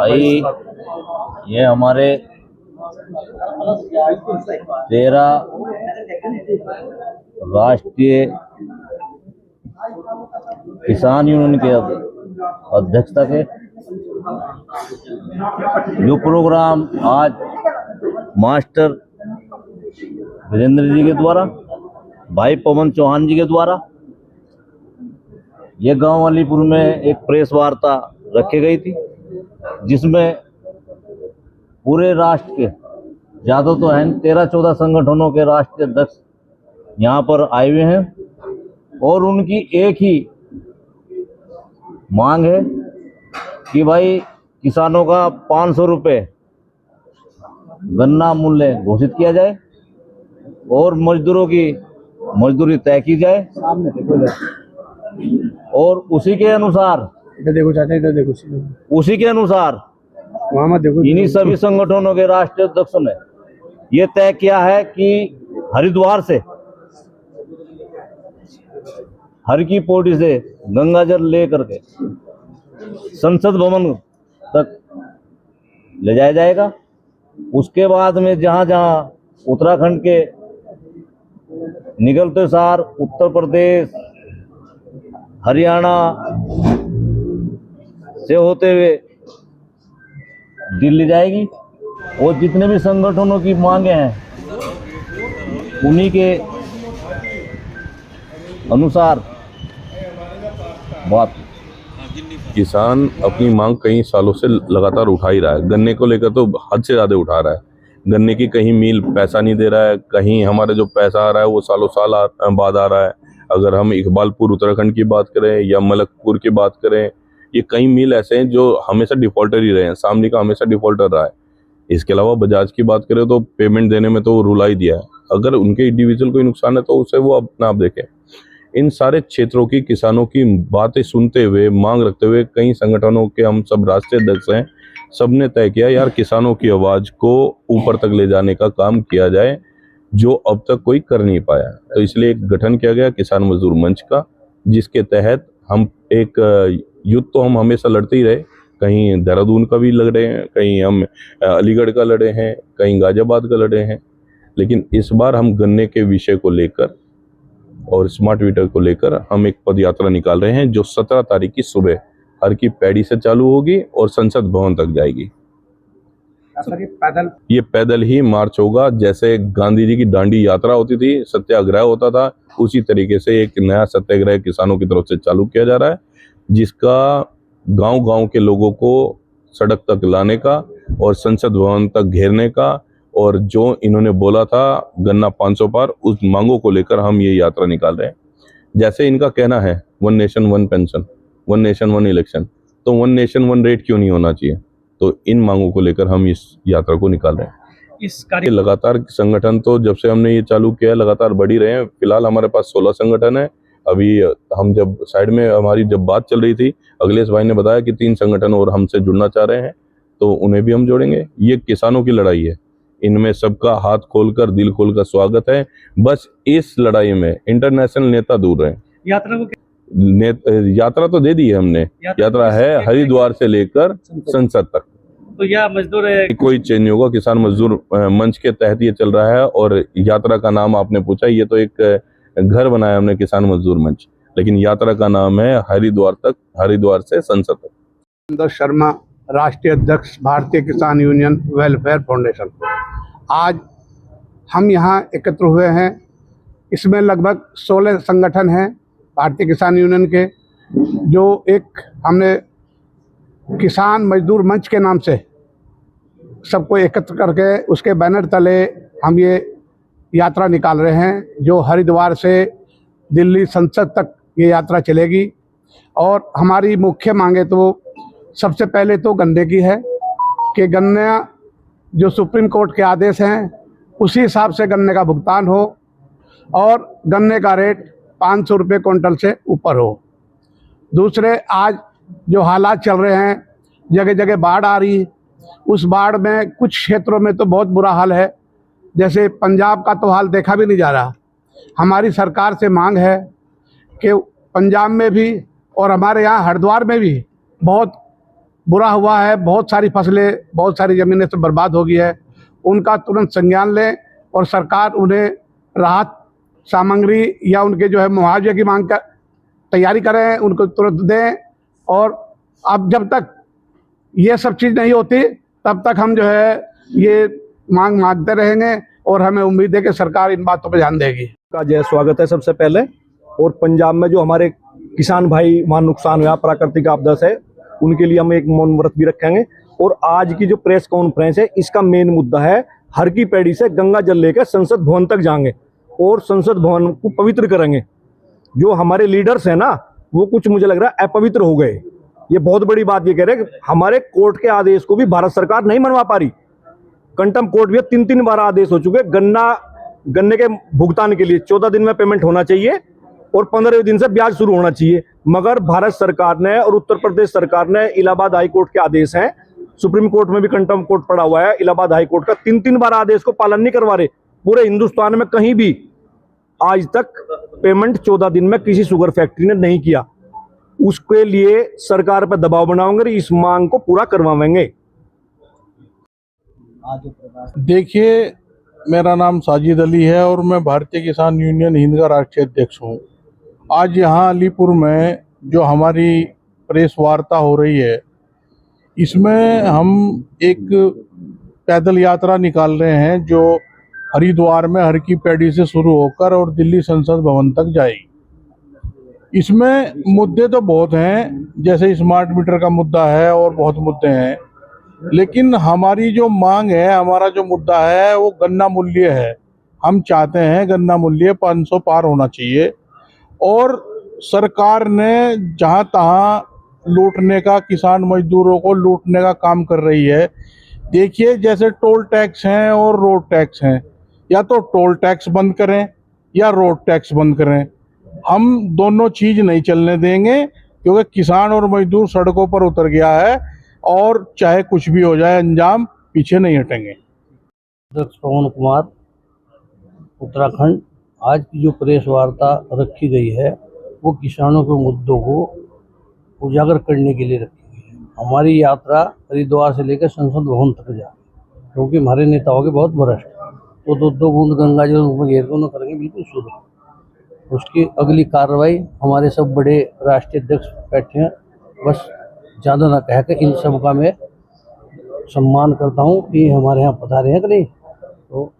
भाई ये हमारे 13 राष्ट्रीय किसान यूनियन के अध्यक्षता के जो प्रोग्राम आज मास्टर वीरेंद्र जी के द्वारा, भाई पवन चौहान जी के द्वारा ये गांव अलीपुर में एक प्रेस वार्ता रखी गई थी, जिसमें पूरे राष्ट्र के ज़्यादा तो हैं 13-14 संगठनों के राष्ट्रीय अध्यक्ष यहाँ पर आए हुए हैं और उनकी एक ही मांग है कि भाई किसानों का 500 रुपये गन्ना मूल्य घोषित किया जाए और मजदूरों की मजदूरी तय की जाए और उसी के अनुसार इन्हीं सभी संगठनों के राष्ट्रीय अध्यक्षों ने ये तय किया है कि हरिद्वार से हर की पौड़ी से गंगा जल लेकर के संसद भवन तक ले जाया जाएगा। उसके बाद में जहां जहां उत्तराखंड के निकलते सार उत्तर प्रदेश, हरियाणा से होते हुए दिल्ली जाएगी और जितने भी संगठनों की मांगे हैं उन्हीं के अनुसार बात। किसान अपनी मांग कई सालों से लगातार उठा ही रहा है। गन्ने को लेकर तो हद से ज़्यादा उठा रहा है। गन्ने की कहीं मिल पैसा नहीं दे रहा है, कहीं हमारे जो पैसा आ रहा है वो सालों साल बाद आ रहा है। अगर हम इकबालपुर उत्तराखंड की बात करें या मलकपुर की बात करें, ये कई मिल ऐसे हैं जो हमेशा डिफॉल्टर ही रहे हैं। सामने का हमेशा डिफॉल्टर रहा है। इसके अलावा बजाज की बात करें तो पेमेंट देने में तो रुला ही दिया है। अगर उनके इंडिविजुअल कोई नुकसान है तो उसे वो अपना आप देखें। इन सारे क्षेत्रों की किसानों की बातें सुनते हुए, मांग रखते हुए कई संगठनों के हम सब राष्ट्रीय अध्यक्ष हैं, सबने तय किया यार किसानों की आवाज़ को ऊपर तक ले जाने का काम किया जाए, जो अब तक कोई कर नहीं पाया। तो इसलिए एक गठन किया गया किसान मजदूर मंच का, जिसके तहत हम एक युद्ध तो हम हमेशा लड़ते ही रहे। कहीं देहरादून का भी लड़े हैं, कहीं हम अलीगढ़ का लड़े हैं, कहीं गाजियाबाद का लड़े हैं, लेकिन इस बार हम गन्ने के विषय को लेकर और स्मार्ट मीटर को लेकर हम एक पद यात्रा निकाल रहे हैं, जो 17 तारीख की सुबह हर की पैड़ी से चालू होगी और संसद भवन तक जाएगी। ये पैदल ही मार्च होगा। जैसे गांधी जी की दांडी यात्रा होती थी, सत्याग्रह होता था, उसी तरीके से एक नया सत्याग्रह किसानों की तरफ से चालू किया जा रहा है, जिसका गांव-गांव के लोगों को सड़क तक लाने का और संसद भवन तक घेरने का, और जो इन्होंने बोला था गन्ना 500 पार, उस मांगों को लेकर हम ये यात्रा निकाल रहे हैं। जैसे इनका कहना है 1 नेशन 1 पेंशन, 1 नेशन 1 इलेक्शन, तो 1 नेशन 1 रेट क्यों नहीं होना चाहिए? तो इन मांगों को लेकर हम इस यात्रा को निकाल रहे हैं। इस कार्य लगातार संगठन तो जब से हमने ये चालू किया लगातार बढ़ ही रहे हैं। फिलहाल हमारे पास 16 संगठन है। अभी हम जब साइड में हमारी जब बात चल रही थी, अखिलेश भाई ने बताया कि 3 संगठन और हमसे जुड़ना चाह रहे हैं, तो उन्हें भी हम जोड़ेंगे। ये किसानों की लड़ाई है, इनमें सबका हाथ खोलकर दिल खोलकर स्वागत है। बस इस लड़ाई में इंटरनेशनल नेता दूर रहे। यात्रा तो दे दी है हमने। यात्रा है हरिद्वार से लेकर संसद तक। तो यह मजदूर कोई चेंज नहीं होगा। किसान मजदूर मंच के तहत ये चल रहा है और यात्रा का नाम आपने पूछा, ये तो एक घर बनाया हमने किसान मजदूर मंच, लेकिन यात्रा का नाम है हरिद्वार तक, हरिद्वार से संसद तक। सुंदर शर्मा, राष्ट्रीय अध्यक्ष भारतीय किसान यूनियन वेलफेयर फाउंडेशन। आज हम यहाँ एकत्र हुए हैं। इसमें लगभग 16 संगठन हैं भारतीय किसान यूनियन के, जो एक हमने किसान मजदूर मंच के नाम से सबको एकत्र करके उसके बैनर तले हम ये यात्रा निकाल रहे हैं, जो हरिद्वार से दिल्ली संसद तक ये यात्रा चलेगी। और हमारी मुख्य मांगे तो सबसे पहले तो गन्ने की है कि गन्ना जो सुप्रीम कोर्ट के आदेश हैं उसी हिसाब से गन्ने का भुगतान हो और गन्ने का रेट 500 रुपये क्विंटल से ऊपर हो। दूसरे, आज जो हालात चल रहे हैं, जगह जगह बाढ़ आ रही, उस बाढ़ में कुछ क्षेत्रों में तो बहुत बुरा हाल है, जैसे पंजाब का तो हाल देखा भी नहीं जा रहा। हमारी सरकार से मांग है कि पंजाब में भी और हमारे यहाँ हरिद्वार में भी बहुत बुरा हुआ है, बहुत सारी फसलें, बहुत सारी ज़मीनें से बर्बाद हो गई है, उनका तुरंत संज्ञान लें और सरकार उन्हें राहत सामग्री या उनके जो है मुआवजे की मांग कर तैयारी करें, उनको तुरंत दें। और अब जब तक ये सब चीज़ नहीं होती तब तक हम जो है ये मांग मांगते रहेंगे और हमें उम्मीद है कि सरकार इन बातों पर ध्यान देगी। का जय स्वागत है सबसे पहले। और पंजाब में जो हमारे किसान भाई वहाँ नुकसान हुआ प्राकृतिक आपदा से, उनके लिए हम एक मौन व्रत भी रखेंगे। और आज की जो प्रेस कॉन्फ्रेंस है, इसका मेन मुद्दा है हर की पैड़ी से गंगा जल लेकर संसद भवन तक जाएंगे और संसद भवन को पवित्र करेंगे। जो हमारे लीडर्स हैं ना, वो कुछ मुझे लग रहा है अपवित्र हो गए। ये बहुत बड़ी बात ये कह रहे हैं कि हमारे कोर्ट के आदेश को भी भारत सरकार नहीं मनवा पा रही। कंटम कोर्ट भी 3 बार आदेश हो चुके। गन्ने के भुगतान के लिए 14 दिन में पेमेंट होना चाहिए और 15वें दिन से ब्याज शुरू होना चाहिए, मगर भारत सरकार ने और उत्तर प्रदेश सरकार ने इलाहाबाद हाई कोर्ट के आदेश हैं, सुप्रीम कोर्ट में भी कंटम कोर्ट पड़ा हुआ है, इलाहाबाद हाई कोर्ट का 3 बार आदेश को पालन नहीं करवा रहे। पूरे हिंदुस्तान में कहीं भी आज तक पेमेंट 14 दिन में किसी शुगर फैक्ट्री ने नहीं किया। उसके लिए सरकार पर दबाव बनाएंगे, इस मांग को पूरा करवाएंगे। देखिए, मेरा नाम साजिद अली है और मैं भारतीय किसान यूनियन हिंद का राष्ट्रीय अध्यक्ष हूँ। आज यहाँ अलीपुर में जो हमारी प्रेस वार्ता हो रही है, इसमें हम एक पैदल यात्रा निकाल रहे हैं जो हरिद्वार में हर की पैड़ी से शुरू होकर और दिल्ली संसद भवन तक जाएगी। इसमें मुद्दे तो बहुत हैं, जैसे स्मार्ट मीटर का मुद्दा है और बहुत मुद्दे हैं, लेकिन हमारी जो मांग है, हमारा जो मुद्दा है वो गन्ना मूल्य है। हम चाहते हैं गन्ना मूल्य 500 पार होना चाहिए। और सरकार ने जहां तहां लूटने का, किसान मजदूरों को लूटने का काम कर रही है। देखिए, जैसे टोल टैक्स हैं और रोड टैक्स हैं, या तो टोल टैक्स बंद करें या रोड टैक्स बंद करें। हम दोनों चीज़ नहीं चलने देंगे, क्योंकि किसान और मजदूर सड़कों पर उतर गया है और चाहे कुछ भी हो जाए, अंजाम पीछे नहीं हटेंगे। अध्यक्ष पवन कुमार, उत्तराखंड। आज की जो प्रेस वार्ता रखी गई है वो किसानों के मुद्दों को उजागर करने के लिए रखी गई है। हमारी यात्रा हरिद्वार से लेकर संसद भवन तक जाए, क्योंकि हमारे नेताओं के बहुत भ्रष्ट, तो दो बूंद गंगा जल में घेर को न करेंगे बिल्कुल शुद्ध। उसकी अगली कार्रवाई हमारे सब बड़े राष्ट्रीय अध्यक्ष बैठे हैं। बस ज़्यादा ना कह के इन सब का मैं सम्मान करता हूँ कि हमारे यहाँ पधारे हैं कि नहीं। तो